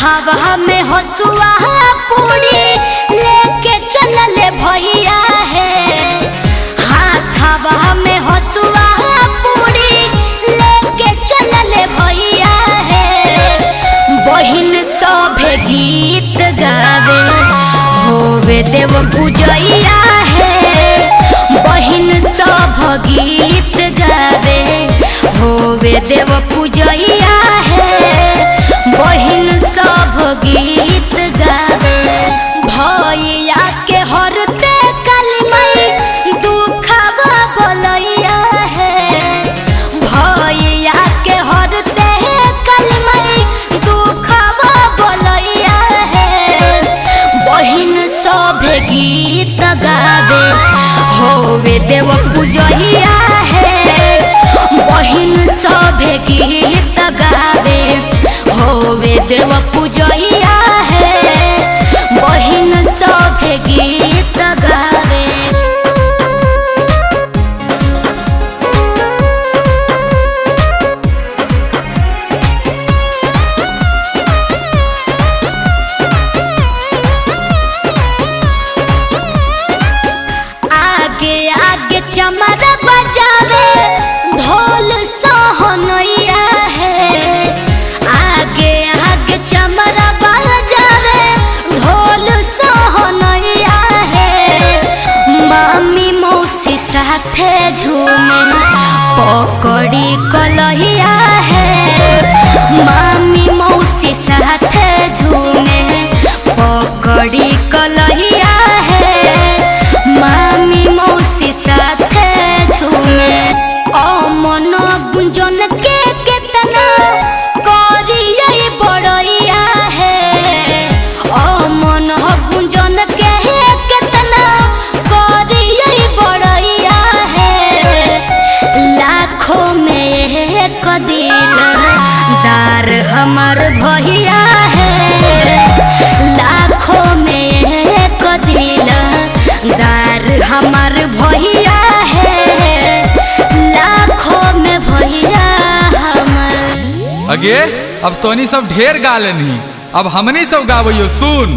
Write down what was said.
हाथावा में हसुआ पूरी लेके चलले भैया है। हाथावा में हसुआ पूरी लेके चलले भैया है। बहिन सभे गीत गावे होवे देव पूजैया है। बहिन सभ गीत गावे होवे देव पूजैया है। बहिन सभ गीत गावे भैया के हरते कलमई दुखवा बोलैया है। भैया के हरते कलमई दुखवा बोलैया है। बहिन सभ गीत गावे होवे देव पूजैया है। बहिन सभ गीत गावे होवे देव पूजैया है। बहिन सभ गीत गावे आगे आगे चमरा बजावे ढोल सोहनैया है। आगे आगे चमरा बजावे ढोल सोहनैया है। मामी मौसी साथे झूमे पकड़ी कलहिया है। मामी मौसी साथे झूमे पकड़ी कलहिया है। मामी मौसी साथे झूमे अमन गुंजन के केतना करियै बड़ैया है। अमन गुंजन के केतना करियै बड़ैया है। लाखों में एक दिलदार हमर भैया है। लाखों में एक दिलदार हमार भैया है। लाखों में भैया हमार। अगे अब तोनी सब ढेर गा लेनी, अब हमनी सब गावैयो सुन।